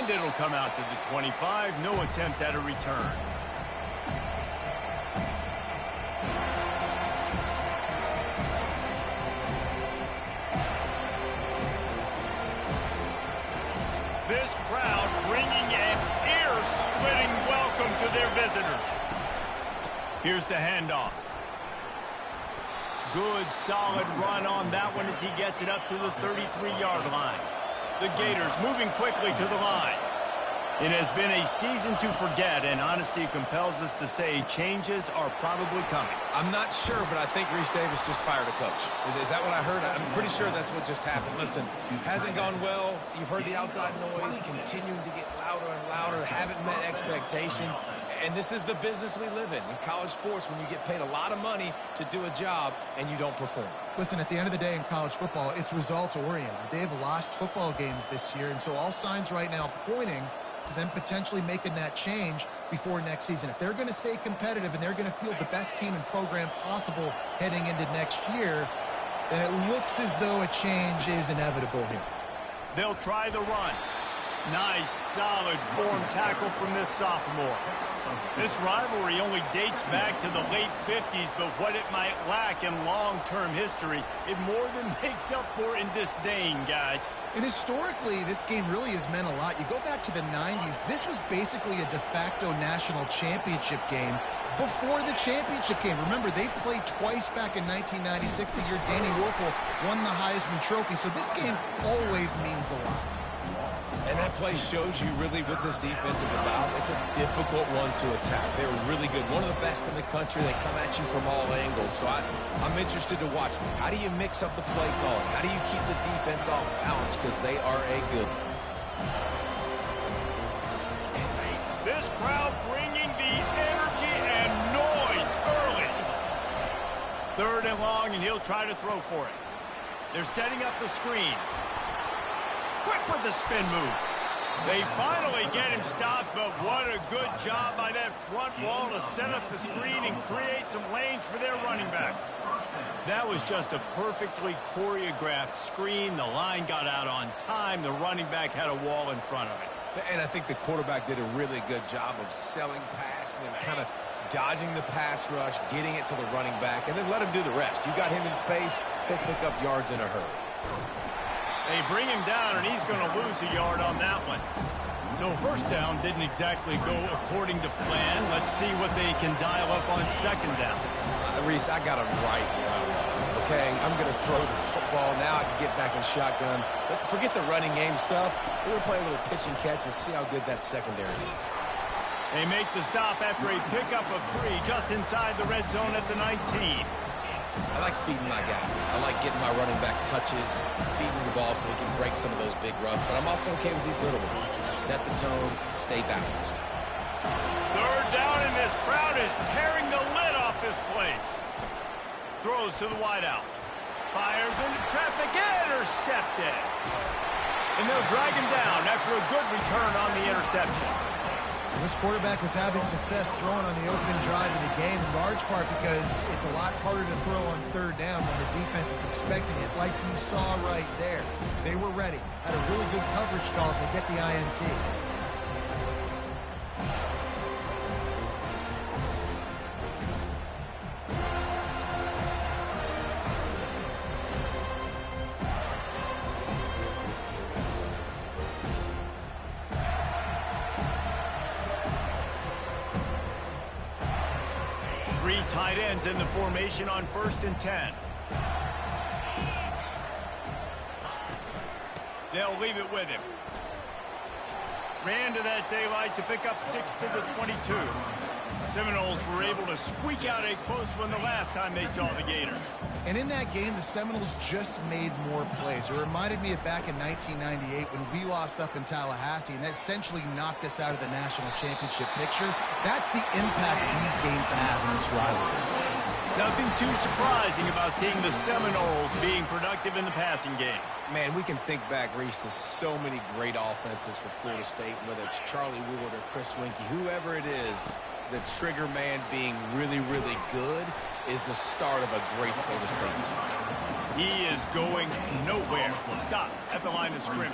And it'll come out to the 25. No attempt at a return. This crowd bringing an ear-splitting welcome to their visitors. Here's the handoff. Good, solid run on that one as he gets it up to the 33-yard line. The Gators moving quickly to the line. It has been a season to forget, and honesty compels us to say changes are probably coming. I'm not sure, but I think Reese Davis just fired a coach. Is that what I heard? I'm pretty sure that's what just happened. Listen, hasn't gone well. You've heard the outside noise continuing to get louder and louder. Haven't met expectations. And this is the business we live in college sports, when you get paid a lot of money to do a job and you don't perform. Listen, at the end of the day in college football, it's results-oriented. They have lost football games this year, and so all signs right now pointing to them potentially making that change before next season. If they're going to stay competitive and they're going to field the best team and program possible heading into next year, then it looks as though a change is inevitable here. They'll try the run. Nice, solid form tackle from this sophomore. This rivalry only dates back to the late 50s, but what it might lack in long-term history, it more than makes up for in disdain, guys. And historically, this game really has meant a lot. You go back to the 90s, this was basically a de facto national championship game before the championship game. Remember, they played twice back in 1996, the year Danny Wuerffel won the Heisman Trophy. So this game always means a lot. And that play shows you really what this defense is about. It's a difficult one to attack. They're really good. One of the best in the country. They come at you from all angles. So I'm interested to watch. How do you mix up the play calling? How do you keep the defense off balance? Because they are a good one. This crowd bringing the energy and noise early. 3rd and long, and he'll try to throw for it. They're setting up the screen. Quick with the spin move. They finally get him stopped, but what a good job by that front wall to set up the screen and create some lanes for their running back. That was just a perfectly choreographed screen. The line got out on time. The running back had a wall in front of it. And I think the quarterback did a really good job of selling pass and then kind of dodging the pass rush, getting it to the running back, and then let him do the rest. You got him in space, he'll pick up yards in a hurry. They bring him down, and he's going to lose a yard on that one. So 1st down didn't exactly go according to plan. Let's see what they can dial up on 2nd down. Reese, I got him right where I want. Okay, I'm going to throw the football. Now I can get back in shotgun. Let's forget the running game stuff. We're going to play a little pitch and catch and see how good that secondary is. They make the stop after a pickup of 3 just inside the red zone at the 19. I like feeding my guy. I like getting my running back touches, feeding the ball so he can break some of those big runs. But I'm also okay with these little ones. Set the tone, stay balanced. 3rd down, and this crowd is tearing the lid off this place. Throws to the wideout. Fires into traffic, intercepted. And they'll drag him down after a good return on the interception. This quarterback was having success throwing on the opening drive of the game, in large part because it's a lot harder to throw on 3rd down when the defense is expecting it, like you saw right there. They were ready, had a really good coverage call to get the INT. Tight ends in the formation on 1st and 10. They'll leave it with him. Ran to that daylight to pick up 6 to the 22. Seminoles were able to squeak out a close one the last time they saw the Gators. And in that game, the Seminoles just made more plays. It reminded me of back in 1998 when we lost up in Tallahassee, and that essentially knocked us out of the national championship picture. That's the impact these games have in this rivalry. Nothing too surprising about seeing the Seminoles being productive in the passing game. Man, we can think back, Reese, to so many great offenses for Florida State, whether it's Charlie Wood or Chris Winkie, whoever it is, the trigger man being really, really good is the start of a great Florida State team. He is going nowhere. Stop at the line of scrimmage.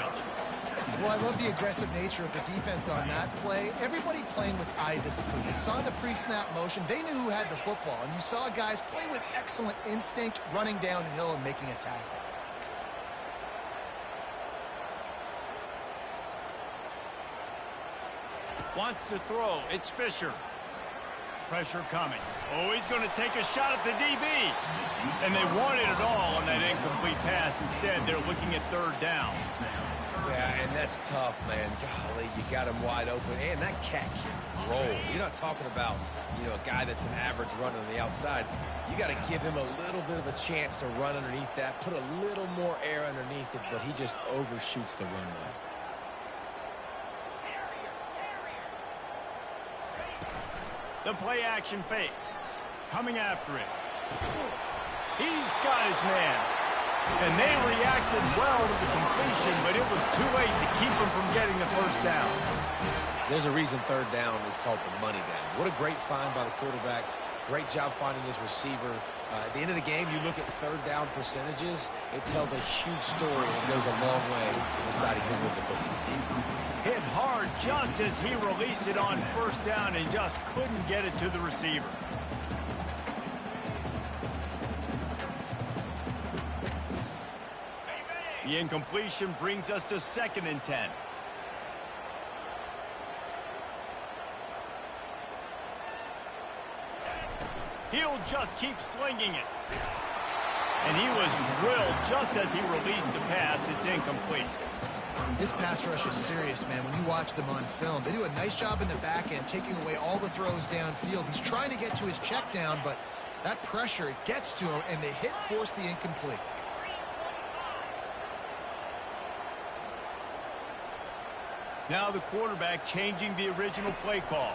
Well, I love the aggressive nature of the defense on that play. Everybody playing with eye discipline. They saw the pre-snap motion. They knew who had the football. And you saw guys play with excellent instinct, running downhill and making a tackle. Wants to throw. It's Fisher. Pressure coming. Oh, he's going to take a shot at the DB. And they wanted it all on that incomplete pass. Instead, they're looking at third down. Yeah, and that's tough, man. Golly, you got him wide open. And that cat can roll. You're not talking about, a guy that's an average runner on the outside. You got to give him a little bit of a chance to run underneath that, put a little more air underneath it, but he just overshoots the runway. The play-action fake. Coming after it. He's got his man. And they reacted well to the completion, but it was too late to keep him from getting the first down. There's a reason third down is called the money down. What a great find by the quarterback. Great job finding his receiver. At the end of the game, you look at third down percentages. It tells a huge story and goes a long way in deciding who wins a football game. Hit hard just as he released it on first down and just couldn't get it to the receiver. The incompletion brings us to 2nd and 10. He'll just keep slinging it. And he was drilled just as he released the pass. It's incomplete. This pass rush is serious, man. When you watch them on film, they do a nice job in the back end, taking away all the throws downfield. He's trying to get to his check down, but that pressure gets to him, and the hit forced the incomplete. Now the quarterback changing the original play call.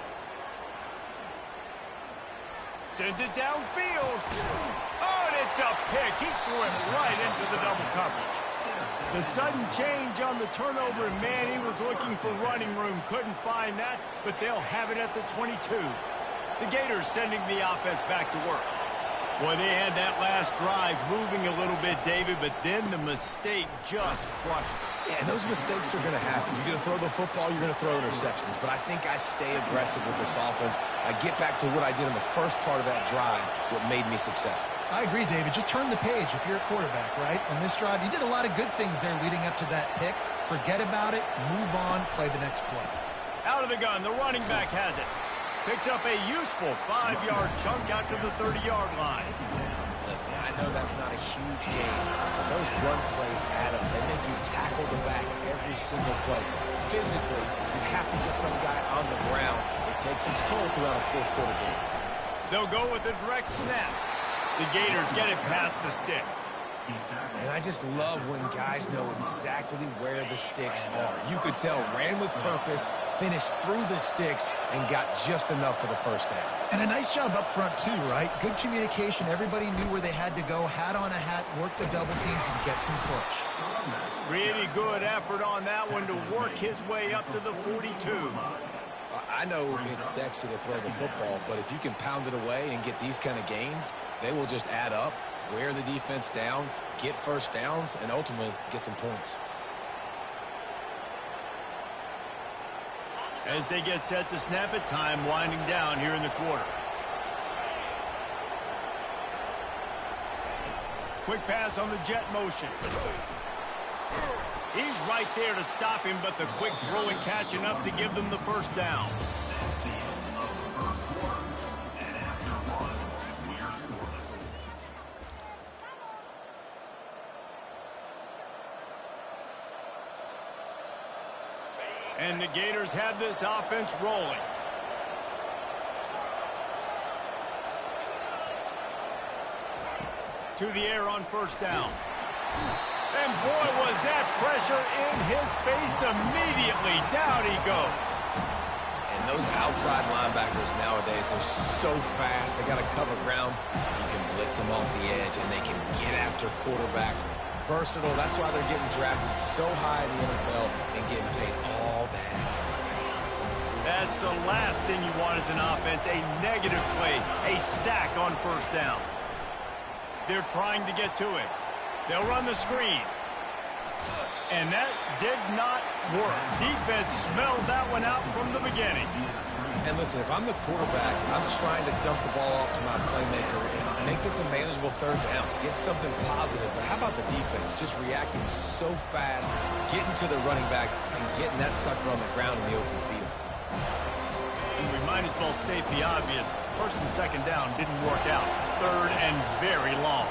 Sends it downfield. Oh, and it's a pick. He threw it right into the double coverage. The sudden change on the turnover, and man, he was looking for running room. Couldn't find that, but they'll have it at the 22. The Gators sending the offense back to work. Boy, they had that last drive moving a little bit, David, but then the mistake just crushed them. Yeah, and those mistakes are going to happen. You're going to throw the football, you're going to throw interceptions. But I think I stay aggressive with this offense. I get back to what I did in the first part of that drive, what made me successful. I agree, David. Just turn the page if you're a quarterback, right? On this drive, you did a lot of good things there leading up to that pick. Forget about it, move on, play the next play. Out of the gun, the running back has it. Picks up a useful 5-yard chunk out to the 30-yard line. Listen, I know that's not a huge game, but those run plays add up. They make you tackle the back every single play. Physically, you have to get some guy on the ground. It takes its toll throughout a fourth-quarter game. They'll go with a direct snap. The Gators get it past the sticks. And I just love when guys know exactly where the sticks are. You could tell, ran with purpose, finished through the sticks, and got just enough for the first down. And a nice job up front, too, right? Good communication. Everybody knew where they had to go, hat on a hat, work the double teams, and get some push. Really good effort on that one to work his way up to the 42. I know it's sexy to throw the football, but if you can pound it away and get these kind of gains, they will just add up, wear the defense down, get first downs, and ultimately get some points. As they get set to snap it, time winding down here in the quarter. Quick pass on the jet motion. He's right there to stop him, but the quick throw and catch enough to give them the first down. And the Gators have this offense rolling. To the air on first down. And boy, was that pressure in his face immediately. Down he goes. And those outside linebackers nowadays, they're so fast. They got to cover ground. You can blitz them off the edge, and they can get after quarterbacks. Versatile. That's why they're getting drafted so high in the NFL and getting paid all that money. That's the last thing you want as an offense, a negative play, a sack on first down. They're trying to get to it. They'll run the screen. And that did not work. Defense smelled that one out from the beginning. And listen, if I'm the quarterback, I'm trying to dump the ball off to my playmaker and make this a manageable third down. Get something positive. But how about the defense? Just reacting so fast, getting to the running back, and getting that sucker on the ground in the open field. We might as well state the obvious. First and second down didn't work out. Third and very long.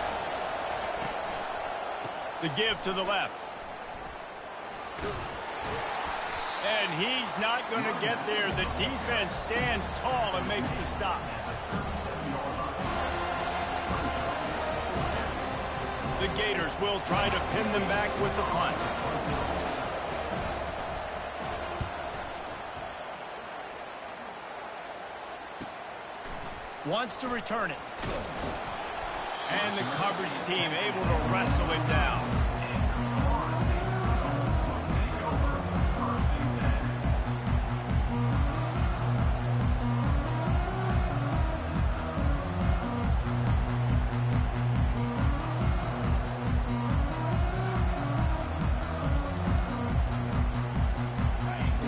The give to the left. And he's not going to get there. The defense stands tall and makes the stop. The Gators will try to pin them back with the punt. Wants to return it. And the coverage team able to wrestle it down.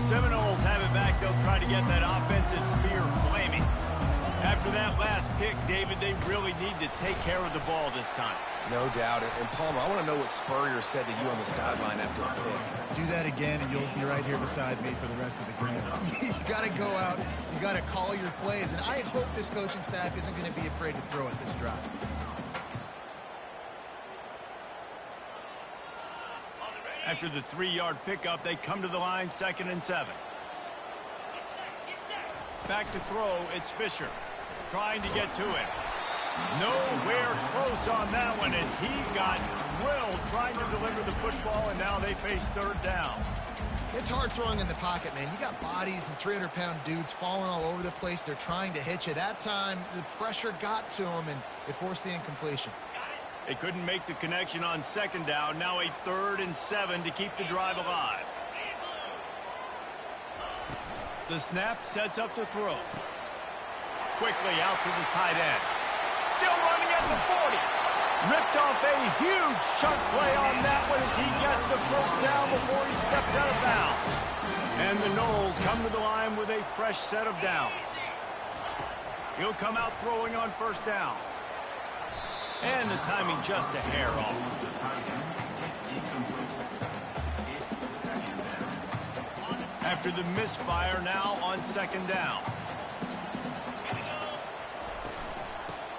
Seminoles have it back. They'll try to get that offensive spear flaming. After that last pick, David, they really need to take care of the ball this time. No doubt. And Palmer, I want to know what Spurrier said to you on the sideline after a pick. Do that again, and you'll be right here beside me for the rest of the game. You got to go out. You got to call your plays. And I hope this coaching staff isn't going to be afraid to throw at this drive. After the 3-yard pickup, they come to the line, 2nd and 7. Back to throw, it's Fisher. Trying to get to it. Nowhere close on that one as he got drilled trying to deliver the football, and now they face 3rd down. It's hard throwing in the pocket, man. You got bodies and 300-pound dudes falling all over the place. They're trying to hit you. That time, the pressure got to him, and it forced the incompletion. They couldn't make the connection on 2nd down. Now a 3rd and 7 to keep the drive alive. The snap sets up the throw. Quickly out to the tight end. Still running at the 40. Ripped off a huge chunk play on that one as he gets the 1st down before he steps out of bounds. And the Noles come to the line with a fresh set of downs. He'll come out throwing on 1st down. And the timing just a hair off. After the misfire, now on 2nd down.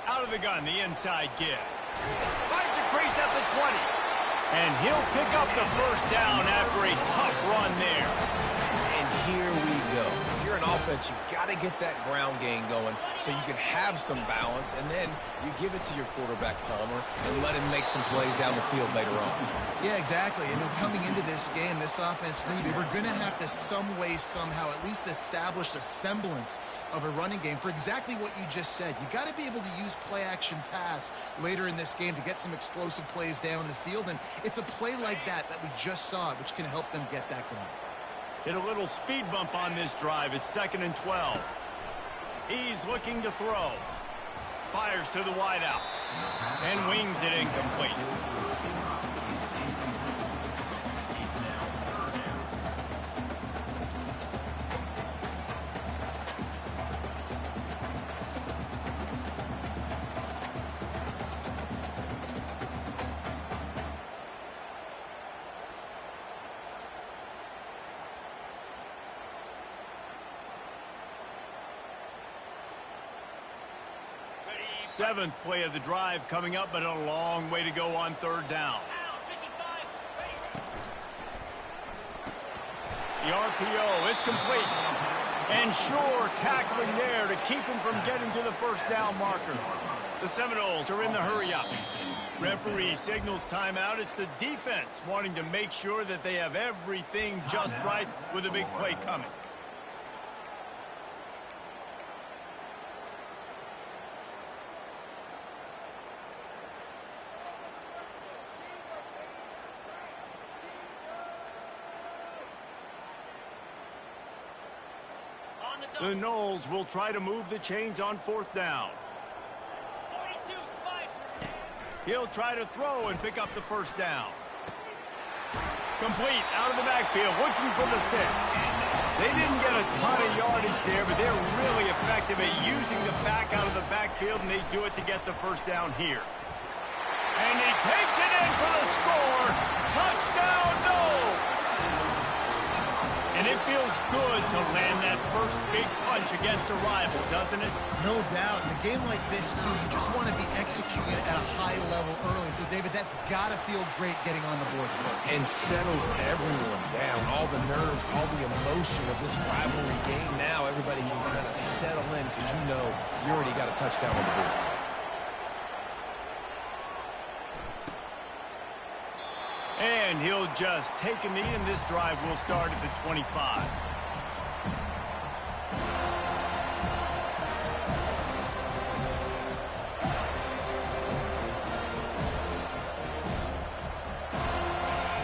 Out of the gun, the inside give. Finds a crease at the 20. And he'll pick up the 1st down after a tough run there. And here we go. If you're an offense, you got to get that ground game going so you can have some balance, and then you give it to your quarterback, Palmer, and let him make some plays down the field later on. Yeah, exactly. And coming into this game, this offense knew they were going to have to some way, somehow, at least establish a semblance of a running game for exactly what you just said. You got to be able to use play-action pass later in this game to get some explosive plays down the field, and it's a play like that we just saw, which can help them get that going. Hit a little speed bump on this drive. It's 2nd and 12. He's looking to throw. Fires to the wideout. And wings it incomplete. Seventh play of the drive coming up, but a long way to go on 3rd down. The RPO, it's complete. And sure, tackling there to keep him from getting to the 1st down marker. The Seminoles are in the hurry-up. Referee signals timeout. It's the defense wanting to make sure that they have everything just right with a big play coming. The Noles will try to move the chains on 4th down. He'll try to throw and pick up the 1st down. Complete out of the backfield, looking for the sticks. They didn't get a ton of yardage there, but they're really effective at using the back out of the backfield, and they do it to get the first down here. And he takes it in for the score. Touchdown, no! And it feels good to land that first big punch against a rival, doesn't it? No doubt. In a game like this, too, you just want to be executing at a high level early. So, David, that's got to feel great getting on the board first. And settles everyone down. All the nerves, all the emotion of this rivalry game. Now everybody can kind of settle in because you know you already got a touchdown on the board. And he'll just take a knee, and this drive will start at the 25.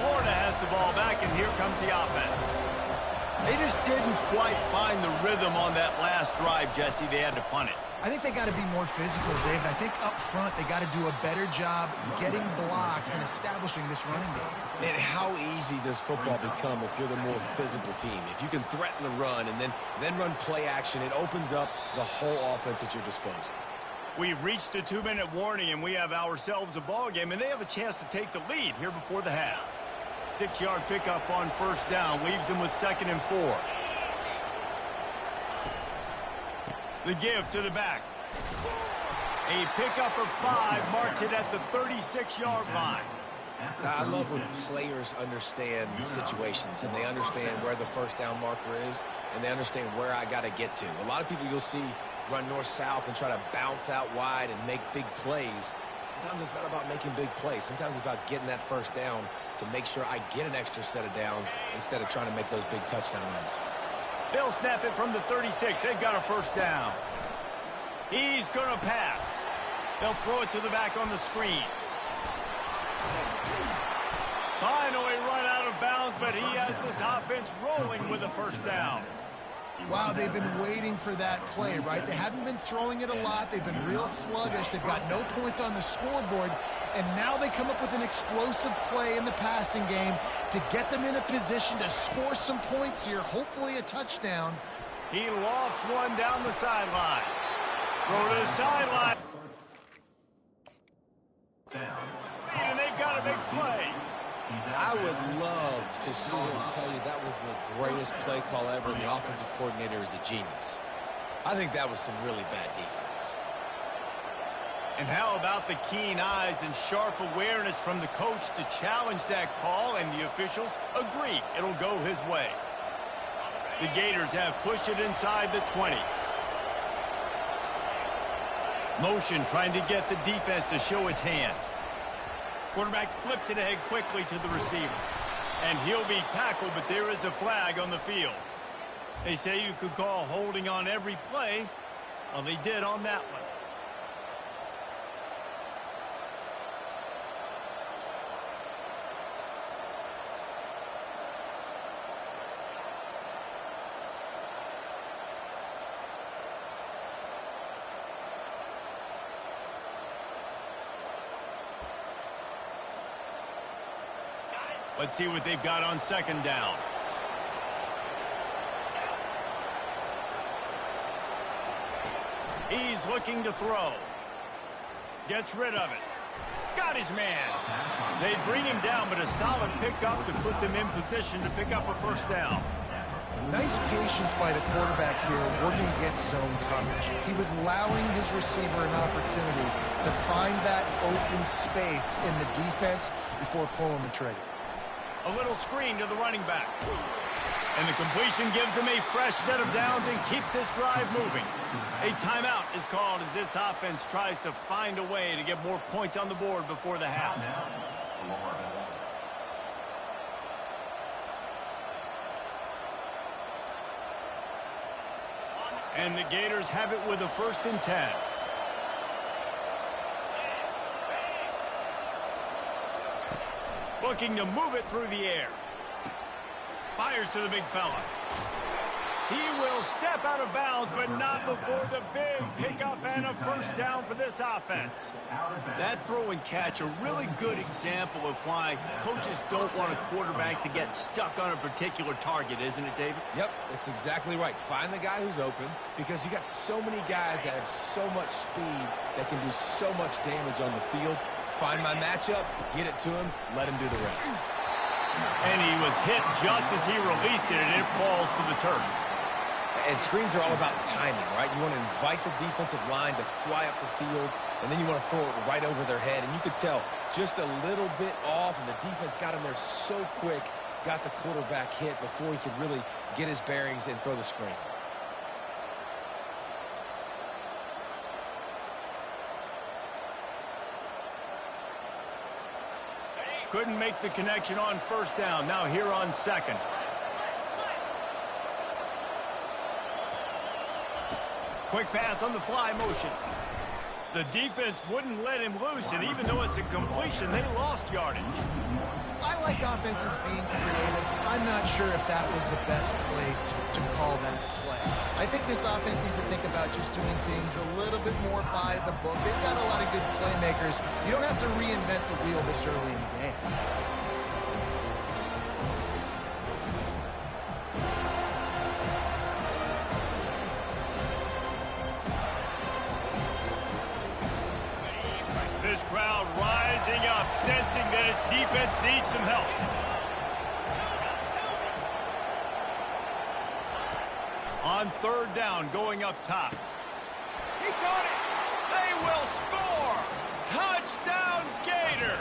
Florida has the ball back, and here comes the offense. They just didn't quite find the rhythm on that last drive, Jesse. They had to punt it. I think they got to be more physical, David. I think up front they got to do a better job getting blocks and establishing this running game. And how easy does football become if you're the more physical team? If you can threaten the run and then run play action, it opens up the whole offense at your disposal. We've reached the 2-minute warning, and we have ourselves a ball game, and they have a chance to take the lead here before the half. 6-yard pickup on first down leaves them with 2nd and 4. The give to the back. A pickup of 5 marks it at the 36-yard line. I love when players understand situations and they understand where the first down marker is and they understand where I got to get to. A lot of people you'll see run north-south and try to bounce out wide and make big plays. Sometimes it's not about making big plays. Sometimes it's about getting that first down to make sure I get an extra set of downs instead of trying to make those big touchdown runs. They'll snap it from the 36. They've got a first down. He's going to pass. They'll throw it to the back on the screen. Finally run out of bounds, but he has this offense rolling with a first down. Wow, they've been waiting for that play, right? They haven't been throwing it a lot. They've been real sluggish. They've got no points on the scoreboard. And now they come up with an explosive play in the passing game to get them in a position to score some points here, hopefully a touchdown. He lofts one down the sideline. Throw to the sideline. And they've got a big play. I would love to sit here and tell you that was the greatest play call ever, and the offensive coordinator is a genius. I think that was some really bad defense. And how about the keen eyes and sharp awareness from the coach to challenge that call, and the officials agree it'll go his way. The Gators have pushed it inside the 20. Motion trying to get the defense to show his hand. Quarterback flips it ahead quickly to the receiver. And he'll be tackled, but there is a flag on the field. They say you could call holding on every play. Well, they did on that one. Let's see what they've got on second down. He's looking to throw. Gets rid of it. Got his man. They bring him down, but a solid pickup to put them in position to pick up a first down. Nice patience by the quarterback here working against zone coverage. He was allowing his receiver an opportunity to find that open space in the defense before pulling the trigger. A little screen to the running back. And the completion gives him a fresh set of downs and keeps this drive moving. A timeout is called as this offense tries to find a way to get more points on the board before the half. And the Gators have it with a 1st and 10. Looking to move it through the air. Fires to the big fella. He will step out of bounds, but not before the big pickup and a first down for this offense. That throw and catch, a really good example of why coaches don't want a quarterback to get stuck on a particular target, isn't it, David? Yep, that's exactly right. Find the guy who's open, because you got so many guys that have so much speed that can do so much damage on the field. Find my matchup, get it to him, let him do the rest. And he was hit just as he released it, and it falls to the turf. And screens are all about timing, right? You want to invite the defensive line to fly up the field, and then you want to throw it right over their head. And you could tell just a little bit off, and the defense got in there so quick, got the quarterback hit before he could really get his bearings and throw the screen. Couldn't make the connection on first down. Now here on second. Quick pass on the fly motion. The defense wouldn't let him loose, and even though it's a completion, they lost yardage. I like offenses being creative. I'm not sure if that was the best place to call that play. I think this offense needs to think about just doing things a little bit more by the book. They've got a lot of good playmakers. You don't have to reinvent the wheel this early in the game. This crowd rising up, sensing that its defense needs some help. On third down, going up top. He got it! They will score! Touchdown, Gators!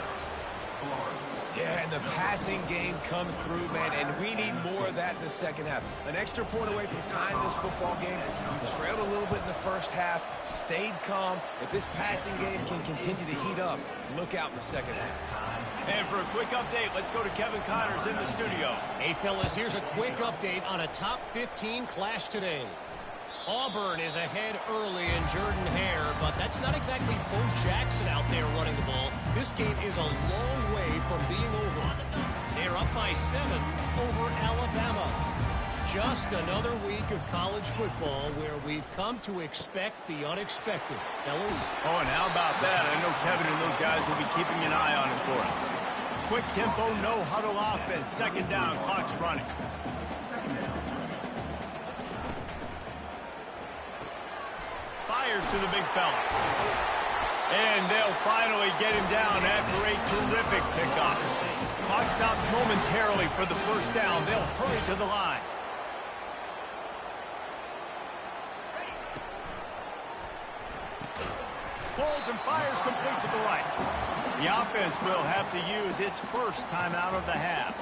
Yeah, and the passing game comes through, man, and we need more of that in the second half. An extra point away from tying this football game. You trailed a little bit in the first half, stayed calm. If this passing game can continue to heat up, look out in the second half. And for a quick update, let's go to Kevin Connors in the studio. Hey, fellas, here's a quick update on a top 15 clash today. Auburn is ahead early in Jordan Hare, but that's not exactly Bo Jackson out there running the ball. This game is a long way from being over. They're up by 7 over Alabama. Just another week of college football where we've come to expect the unexpected. Fellas? Oh, and how about that? I know Kevin and those guys will be keeping an eye on it for us. Quick tempo, no huddle offense. Second down, clock's running. Fires to the big fella. And they'll finally get him down after a terrific pickup. Clock stops momentarily for the first down. They'll hurry to the line. Pulls and fires complete to the right. The offense will have to use its first timeout of the half.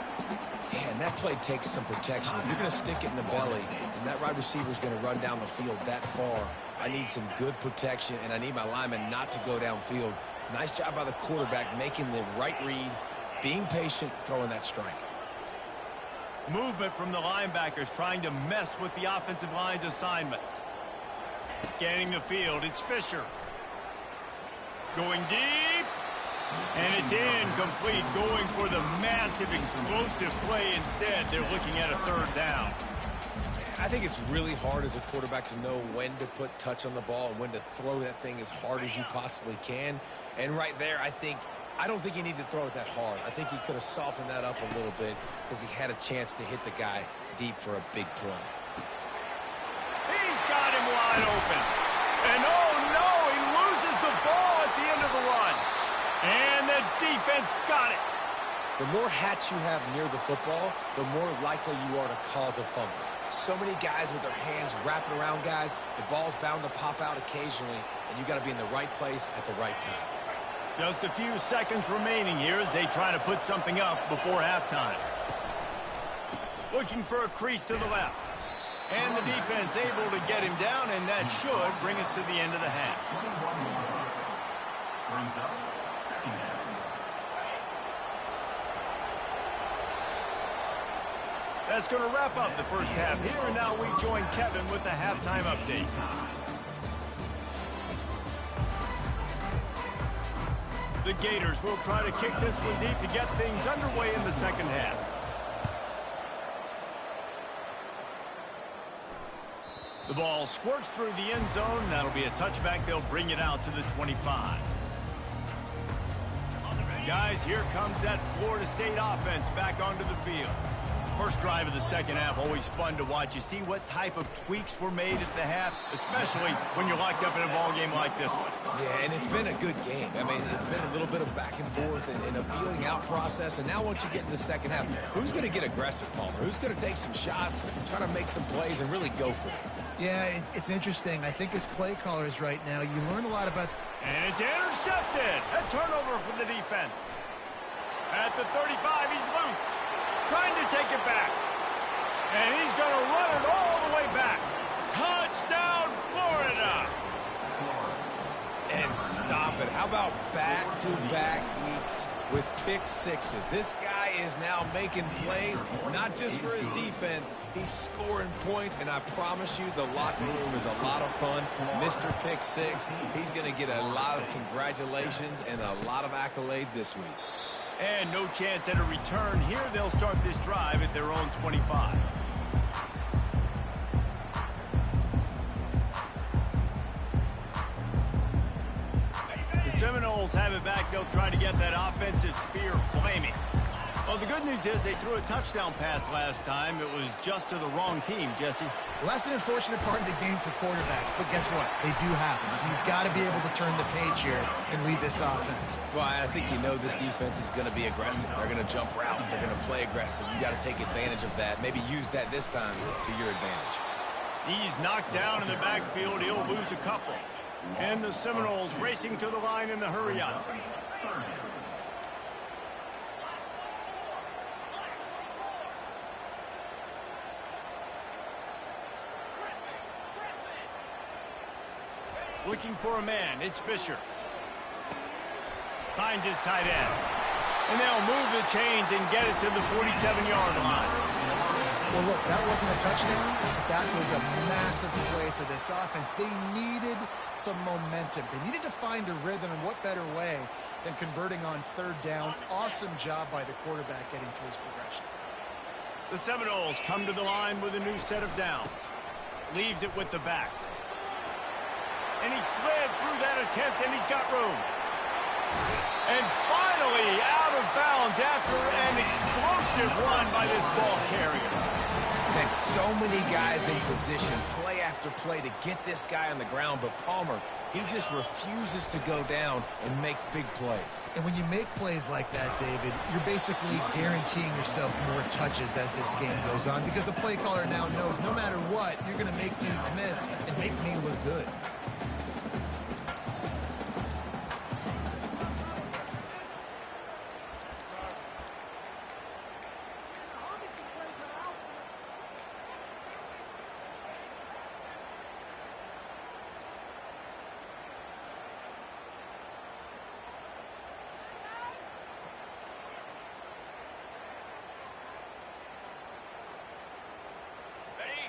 Man, that play takes some protection. If you're going to stick it in the belly, and that wide receiver is going to run down the field that far, I need some good protection, and I need my lineman not to go downfield. Nice job by the quarterback making the right read, being patient, throwing that strike. Movement from the linebackers trying to mess with the offensive line's assignments. Scanning the field, it's Fisher. Going deep, and it's incomplete, going for the massive explosive play instead. They're looking at a third down. I think it's really hard as a quarterback to know when to put touch on the ball and when to throw that thing as hard as you possibly can. And right there, I don't think you need to throw it that hard. I think he could have softened that up a little bit because he had a chance to hit the guy deep for a big play. He's got him wide open. And oh no, he loses the ball at the end of the run. And the defense got it. The more hats you have near the football, the more likely you are to cause a fumble. So many guys with their hands wrapping around guys, the ball's bound to pop out occasionally, and you got to be in the right place at the right time. Just a few seconds remaining here as they try to put something up before halftime. Looking for a crease to the left. And the defense able to get him down, and that should bring us to the end of the half. That's going to wrap up the first half here, and now we join Kevin with the halftime update. The Gators will try to kick this one deep to get things underway in the second half. The ball squirts through the end zone. That'll be a touchback. They'll bring it out to the 25. Guys, here comes that Florida State offense back onto the field. First drive of the second half, always fun to watch. You see what type of tweaks were made at the half, especially when you're locked up in a ball game like this one. Yeah, and it's been a good game. I mean, it's been a little bit of back and forth and a feeling out process. And now once you get in the second half, who's going to get aggressive, Palmer? Who's going to take some shots, try to make some plays, and really go for it? Yeah, it's interesting. I think as play callers right now, you learn a lot about... And it's intercepted. A turnover for the defense. At the 35, he's loose. Trying to take it back. And he's going to run it all the way back. Touchdown, Florida. And stop it. How about back-to-back weeks with pick sixes? This guy is now making plays, not just for his defense. He's scoring points, and I promise you the locker room is a lot of fun. Mr. Pick Six, he's going to get a lot of congratulations and a lot of accolades this week. And no chance at a return here. They'll start this drive at their own 25. The Seminoles have it back. They'll try to get that offensive spear flaming. Well, the good news is they threw a touchdown pass last time. It was just to the wrong team, Jesse. Well, that's an unfortunate part of the game for quarterbacks, but guess what? They do happen, so you've got to be able to turn the page here and lead this offense. Well, I think you know this defense is going to be aggressive. They're going to jump routes. They're going to play aggressive. You got to take advantage of that. Maybe use that this time to your advantage. He's knocked down in the backfield. He'll lose a couple. And the Seminoles racing to the line in the hurry-up. Looking for a man. It's Fisher. Finds his tight end. And they'll move the chains and get it to the 47-yard line. Well, look, that wasn't a touchdown, but that was a massive play for this offense. They needed some momentum. They needed to find a rhythm, and what better way than converting on third down. Awesome job by the quarterback getting through his progression. The Seminoles come to the line with a new set of downs. Leaves it with the back. And he slid through that attempt, and he's got room. And finally out of bounds after an explosive run by this ball carrier. And so many guys in position, play after play, to get this guy on the ground. But Palmer, he just refuses to go down and makes big plays. And when you make plays like that, David, you're basically guaranteeing yourself more touches as this game goes on, because the play caller now knows no matter what, you're going to make dudes miss and make me look good.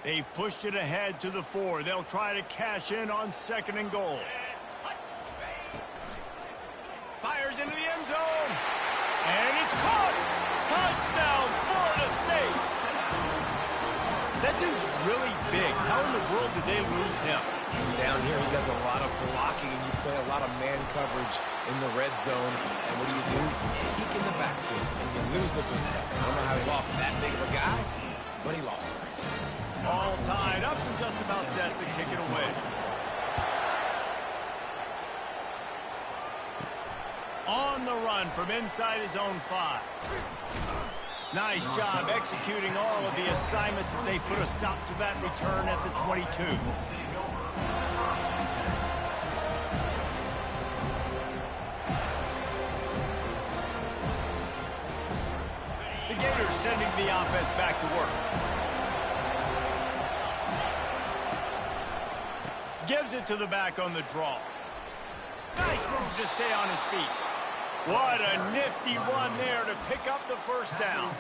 They've pushed it ahead to the 4. They'll try to cash in on 2nd and goal. Fires into the end zone. And it's caught. Touchdown, Florida State. That dude's really big. How in the world did they lose him? He's down here. He does a lot of blocking, and you play a lot of man coverage in the red zone. And what do? You peek in the backfield, and you lose the big fella. I don't know how he lost that big of a guy, but he lost it. All tied up and just about set to kick it away. On the run from inside his own 5. Nice job executing all of the assignments as they put a stop to that return at the 22. The Gators sending the offense back to work. Gives it to the back on the draw. Nice move to stay on his feet. What a nifty run there to pick up the first down.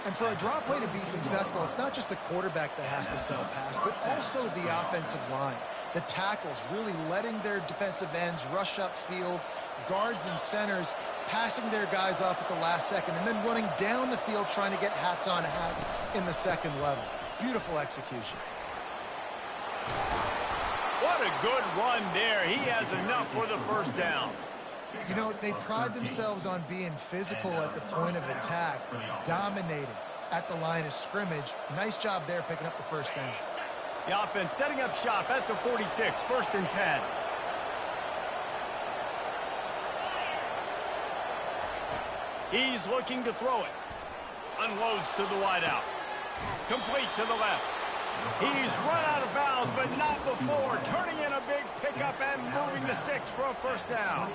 And for a draw play to be successful, it's not just the quarterback that has to sell pass, but also the offensive line. The tackles really letting their defensive ends rush upfield, guards and centers passing their guys off at the last second, and then running down the field trying to get hats on hats in the second level. Beautiful execution. What a good run there. He has enough for the first down. You know, they pride themselves on being physical at the point of attack, dominating at the line of scrimmage. Nice job there picking up the first down. The offense setting up shop at the 46, 1st and 10. He's looking to throw it. Unloads to the wideout. Complete to the left. He's run out of bounds, but not before. Turning in a big pickup and moving the sticks for a first down.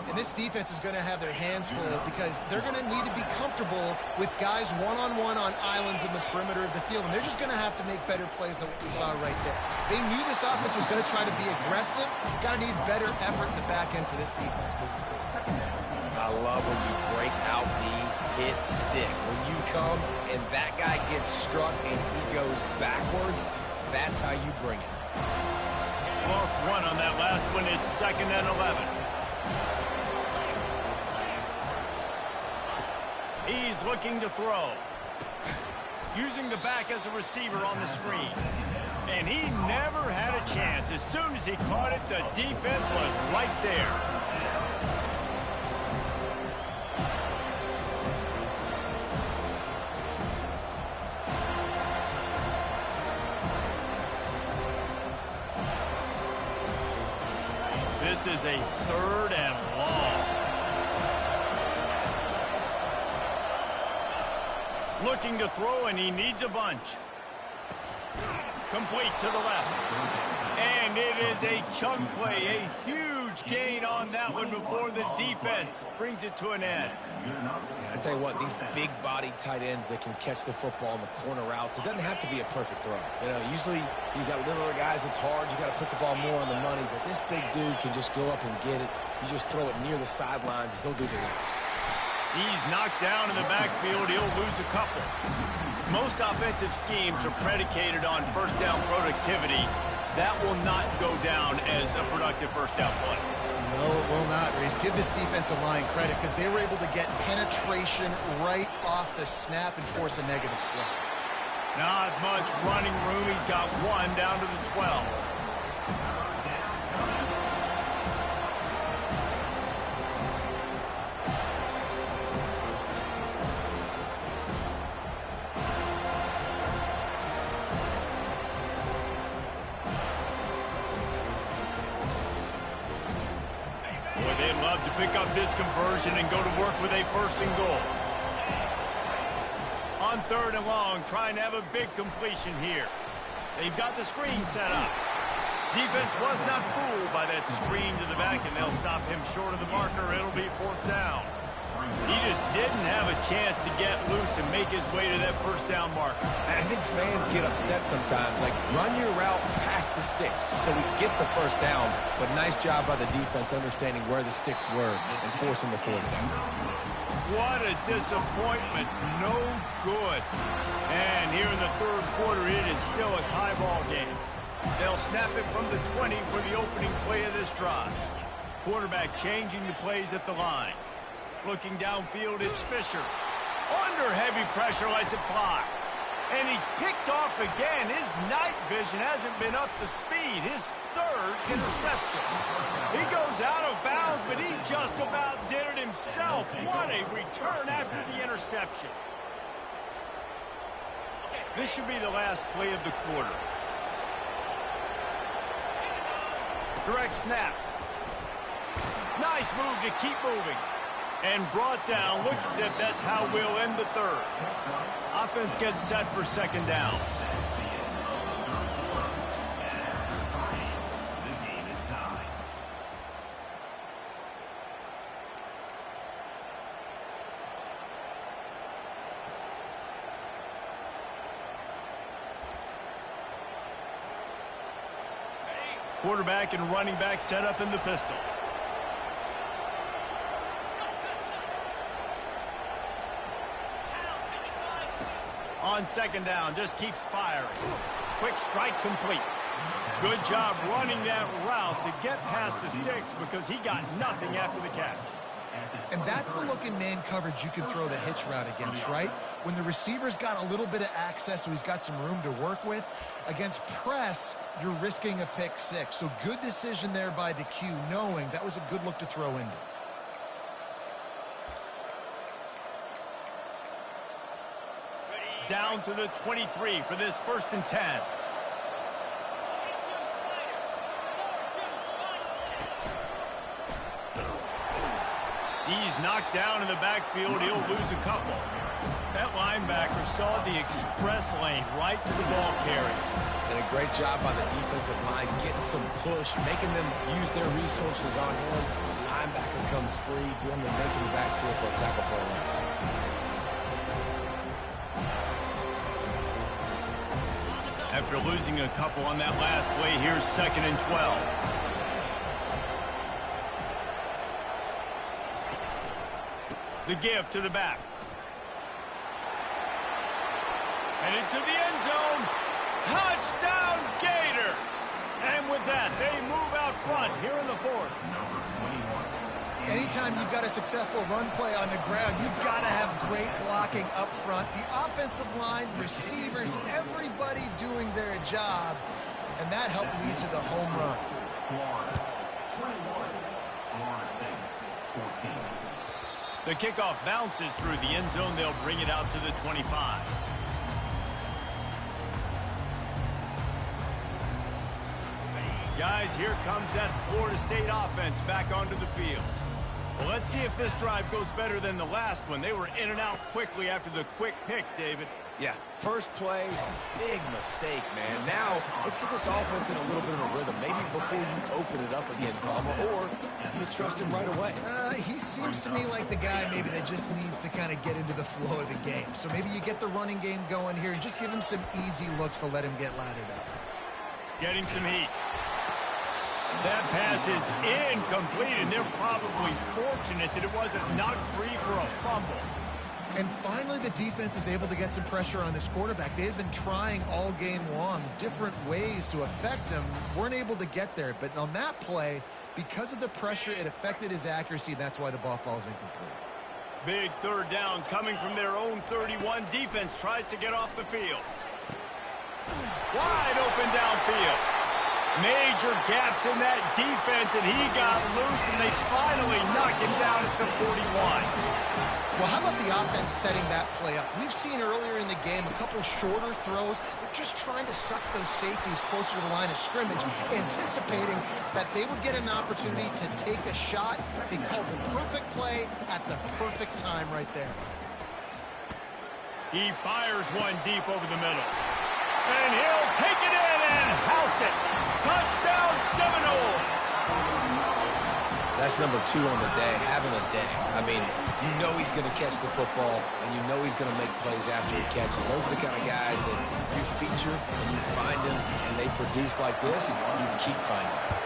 And this defense is going to have their hands full because they're going to need to be comfortable with guys one-on-one on islands in the perimeter of the field. And they're just going to have to make better plays than what we saw right there. They knew this offense was going to try to be aggressive. Got to need better effort in the back end for this defense moving forward. I love when you break out the hit stick. When you come and that guy gets struck and he goes backwards, that's how you bring it. Lost one on that last one. It's 2nd and 11. He's looking to throw. Using the back as a receiver on the screen. And he never had a chance. As soon as he caught it, the defense was right there. This is a 3rd and long. Looking to throw, and he needs a bunch. Complete to the left. And it is a chunk play, a huge gain on that one before the defense brings it to an end. Yeah, I tell you what, these big-bodied tight ends that can catch the football in the corner routes, it doesn't have to be a perfect throw. You know, usually you got littler guys, it's hard. You got to put the ball more on the money, but this big dude can just go up and get it. You just throw it near the sidelines, he'll do the rest. He's knocked down in the backfield. He'll lose a couple. Most offensive schemes are predicated on first down productivity. That will not go down as a productive first down play. No, it will not, Reese. Give this defensive line credit because they were able to get penetration right off the snap and force a negative play. Not much running room. He's got one down to the 12. They'd love to pick up this conversion and go to work with a 1st and goal. On 3rd and long, trying to have a big completion here. They've got the screen set up. Defense was not fooled by that screen to the back, and they'll stop him short of the marker. It'll be 4th down. He just didn't have a chance to get loose and make his way to that first down marker. I think fans get upset sometimes. Like, run your route past the sticks so we get the first down. But nice job by the defense understanding where the sticks were and forcing the 4th down. What a disappointment. No good. And here in the 3rd quarter, it is still a tie ball game. They'll snap it from the 20 for the opening play of this drive. Quarterback changing the plays at the line. Looking downfield, it's Fisher. Under heavy pressure, lets it fly. And he's picked off again. His night vision hasn't been up to speed. His 3rd interception. He goes out of bounds, but he just about did it himself. What a return after the interception. This should be the last play of the quarter. Direct snap. Nice move to keep moving. And brought down. Looks as if that's how we'll end the 3rd. Offense gets set for 2nd down. Quarterback and running back set up in the pistol. On 2nd down, just keeps firing. Quick strike complete. Good job running that route to get past the sticks because he got nothing after the catch. And that's the look in man coverage you can throw the hitch route against, right? When the receiver's got a little bit of access, so he's got some room to work with. Against press, you're risking a pick six. So good decision there by the Q, knowing that was a good look to throw into. Down to the 23 for this 1st and 10. He's knocked down in the backfield. He'll lose a couple. That linebacker saw the express lane right to the ball carrier. And a great job by the defensive line getting some push, making them use their resources on him. Linebacker comes free, doing the make in the backfield for a tackle for a loss. After losing a couple on that last play, here's 2nd and 12. The give to the back. And into the end zone. Touchdown, Gators! And with that, they move out front here in the 4th. Anytime you've got a successful run play on the ground, you've got to have great blocking up front. The offensive line, receivers, everybody doing their job. And that helped lead to the home run. The kickoff bounces through the end zone. They'll bring it out to the 25. Guys, here comes that Florida State offense back onto the field. Well, let's see if this drive goes better than the last one. They were in and out quickly after the quick pick, David. Yeah, first play, big mistake, man. Now, let's get this offense in a little bit of a rhythm. Maybe before you open it up again, Palmer, or do you trust him right away? He seems to me like the guy maybe that just needs to kind of get into the flow of the game. So maybe you get the running game going here and just give him some easy looks to let him get laddered up. Getting some heat. That pass is incomplete, and they're probably fortunate that it wasn't knocked free for a fumble. And finally, the defense is able to get some pressure on this quarterback. They've been trying all game long different ways to affect him. Weren't able to get there. But on that play, because of the pressure, it affected his accuracy. That's why the ball falls incomplete. Big 3rd down coming from their own 31. Defense tries to get off the field. Wide open downfield. Major gaps in that defense, and he got loose, and they finally knock him down at the 41. Well, how about the offense setting that play up? We've seen earlier in the game a couple shorter throws. They're just trying to suck those safeties closer to the line of scrimmage, anticipating that they would get an opportunity to take a shot. They called the perfect play at the perfect time right there. He fires one deep over the middle. And he'll take it in and house it. Touchdown, Seminoles. That's number 2 on the day, having a day. I mean, you know he's going to catch the football, and you know he's going to make plays after he catches. Those are the kind of guys that you feature, and you find them, and they produce like this, you keep finding them.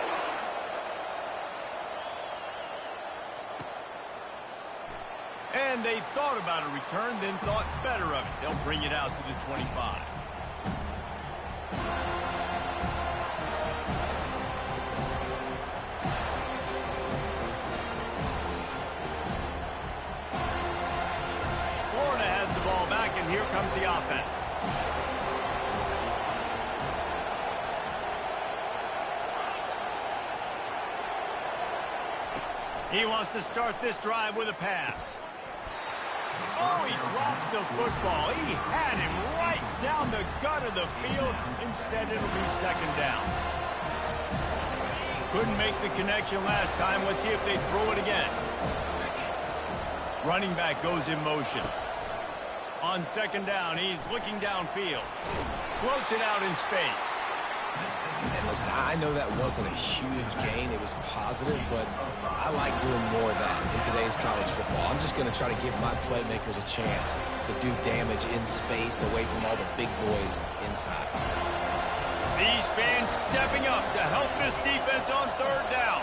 And they thought about a return, then thought better of it. They'll bring it out to the 25. And here comes the offense. He wants to start this drive with a pass. Oh, he drops the football. He had him right down the gut of the field. Instead, it'll be 2nd down. Couldn't make the connection last time. Let's see if they throw it again. Running back goes in motion. On 2nd down, he's looking downfield. Floats it out in space. And listen, I know that wasn't a huge gain. It was positive, but I like doing more of that in today's college football. I'm just going to try to give my playmakers a chance to do damage in space away from all the big boys inside. These fans stepping up to help this defense on 3rd down.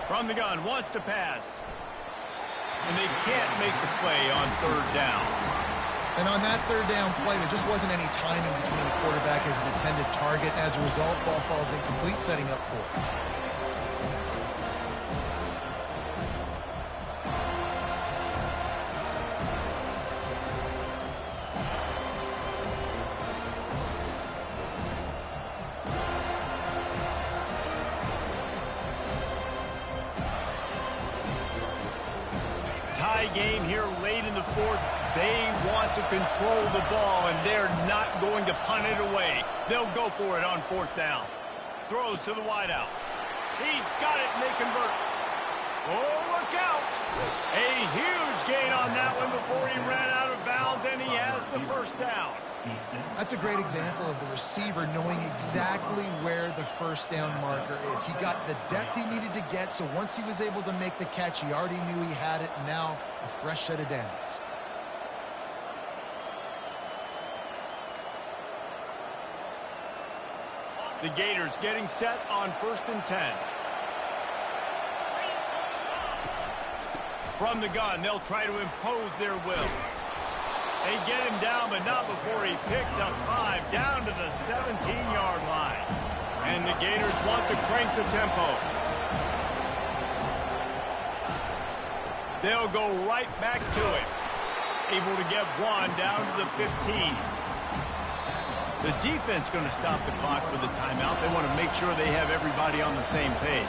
From the gun, wants to pass. And they can't make the play on 3rd down. And on that 3rd down play, there just wasn't any timing between the quarterback as an intended target. As a result, ball falls incomplete, setting up 4th. tie game here late in the fourth. They want to control the ball, and they're not going to punt it away. They'll go for it on fourth down. Throws to the wideout. He's got it, and they convert. Oh, look out. A huge gain on that one before he ran out of bounds, and he has the first down. That's a great example of the receiver knowing exactly where the first down marker is. He got the depth he needed to get, so once he was able to make the catch, he already knew he had it, and now a fresh set of downs. The Gators getting set on 1st and 10. From the gun, they'll try to impose their will. They get him down, but not before he picks up 5 down to the 17-yard line. And the Gators want to crank the tempo. They'll go right back to it. Able to get 1 down to the 15. The defense going to stop the clock with a timeout. They want to make sure they have everybody on the same page.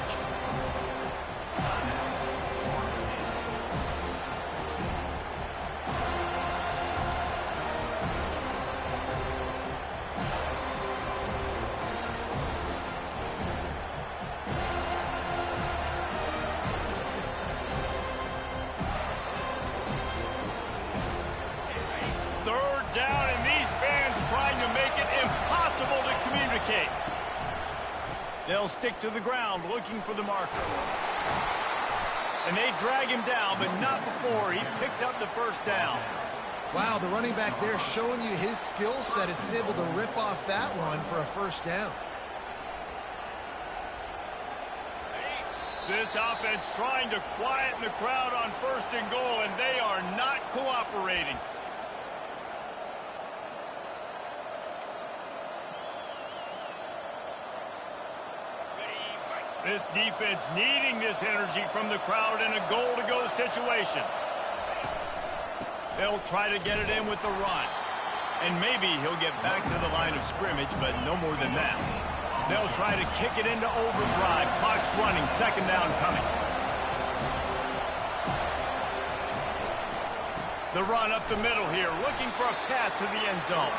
They'll stick to the ground looking for the marker. And they drag him down, but not before he picks up the first down. Wow, the running back there showing you his skill set as he's able to rip off that one for a first down. This offense trying to quieten the crowd on 1st and goal, and they are not cooperating. This defense needing this energy from the crowd in a goal-to-go situation. They'll try to get it in with the run. And maybe he'll get back to the line of scrimmage, but no more than that. They'll try to kick it into overdrive. Clock's running. 2nd down coming. The run up the middle here, looking for a path to the end zone.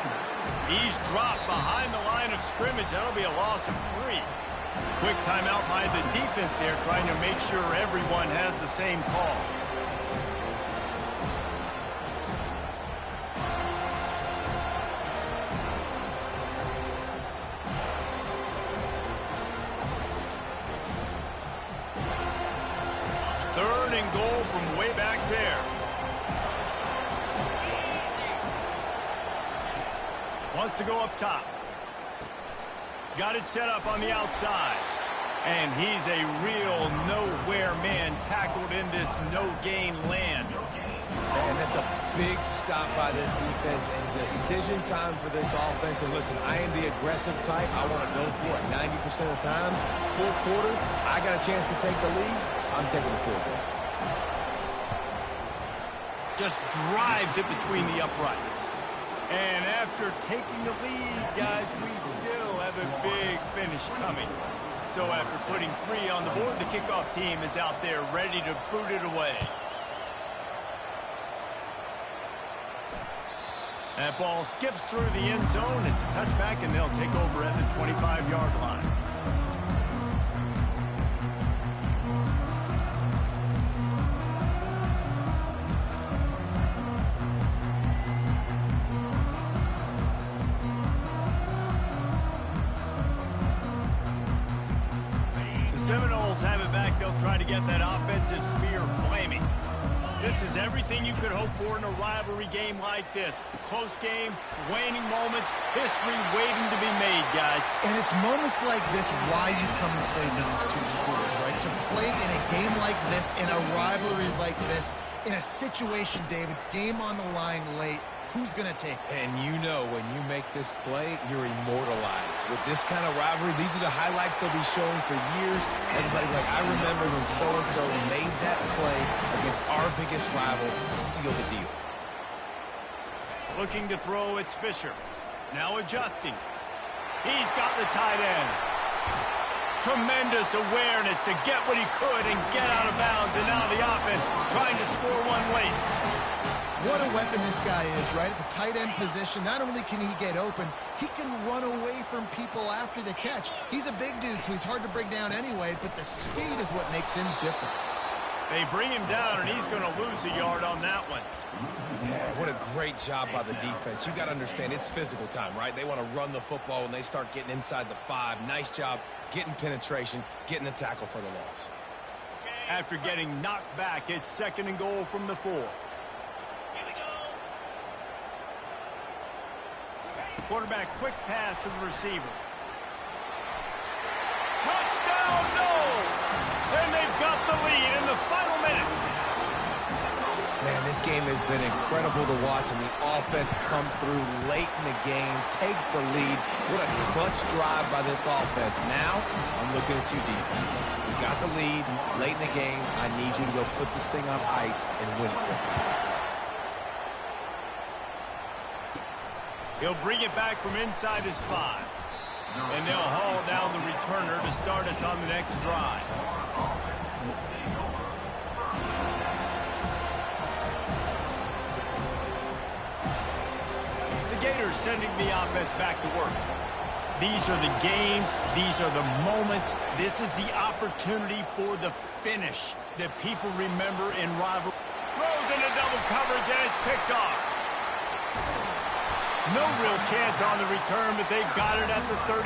He's dropped behind the line of scrimmage. That'll be a loss of 3. Quick timeout by the defense there, trying to make sure everyone has the same call. Third and goal from way back there. Wants to go up top. Got it set up on the outside. And he's a real nowhere man tackled in this no-gain land. And that's a big stop by this defense and decision time for this offense. And listen, I am the aggressive type. I want to go for it 90% of the time. 4th quarter, I got a chance to take the lead. I'm taking the field goal. Just drives it between the uprights. And after taking the lead, guys, we still have a big finish coming. So after putting 3 on the board, the kickoff team is out there ready to boot it away. That ball skips through the end zone. It's a touchback, and they'll take over at the 25-yard line. Seminoles have it back. They'll try to get that offensive spear flaming. This is everything you could hope for in a rivalry game like this. Close game, waning moments, history waiting to be made, guys. And it's moments like this why you come and play for these two schools, right? To play in a game like this, in a rivalry like this, in a situation, David, game on the line late, who's going to take it? And you know when you make this play, you're immortalized. With this kind of rivalry, these are the highlights they'll be showing for years. Everybody like, I remember when so-and-so made that play against our biggest rival to seal the deal. Looking to throw, it's Fisher. Now adjusting. He's got the tight end. Tremendous awareness to get what he could and get out of bounds. And now the offense trying to score one way. What a weapon this guy is, right? At the tight end position, not only can he get open, he can run away from people after the catch. He's a big dude, so he's hard to bring down anyway, but the speed is what makes him different. They bring him down, and he's going to lose a yard on that one. Yeah, what a great job by the defense. You got to understand, it's physical time, right? They want to run the football when they start getting inside the 5. Nice job getting penetration, getting the tackle for the loss. After getting knocked back, it's 2nd and goal from the 4. Quarterback quick pass to the receiver. Touchdown, no! And they've got the lead in the final minute. Man, this game has been incredible to watch, and the offense comes through late in the game, takes the lead. What a clutch drive by this offense. Now, I'm looking at you, defense. You got the lead late in the game. I need you to go put this thing on ice and win it for me. He'll bring it back from inside his 5. And they'll haul down the returner to start us on the next drive. The Gators sending the offense back to work. These are the games. These are the moments. This is the opportunity for the finish that people remember in rivalry. Throws into double coverage, and it's picked off. No real chance on the return, but they've got it at the 34.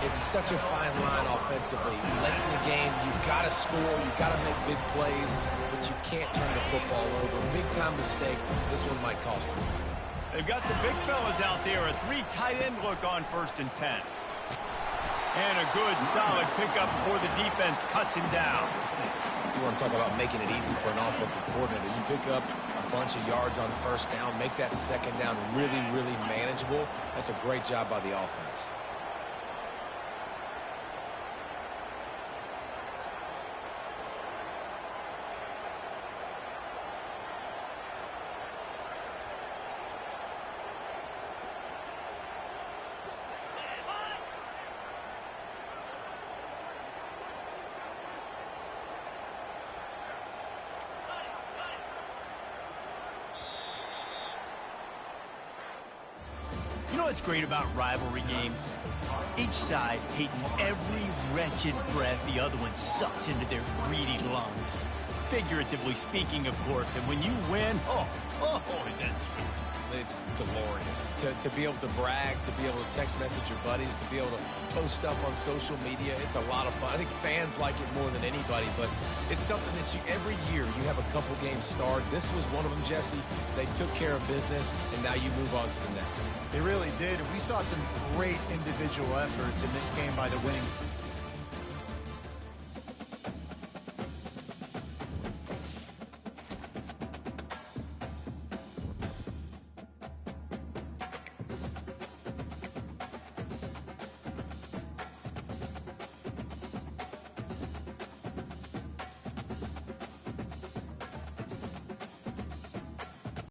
It's such a fine line offensively. Late in the game, you've got to score, you've got to make big plays, but you can't turn the football over. Big-time mistake. This one might cost them. They've got the big fellas out there. A 3 tight end look on 1st and 10. And a good, solid pickup before the defense cuts him down. You want to talk about making it easy for an offensive coordinator. You pick up a bunch of yards on 1st down, make that 2nd down really, really manageable. That's a great job by the offense. You know what's great about rivalry games? Each side hates every wretched breath the other one sucks into their greedy lungs. Figuratively speaking, of course. And when you win, is that sweet. It's glorious to be able to brag, to be able to text message your buddies, to be able to post stuff on social media. It's a lot of fun. I think fans like it more than anybody, but it's something that every year you have a couple games start. This was one of them, Jesse. They took care of business, and now you move on to the next. They really did. We saw some great individual efforts in this game by the winning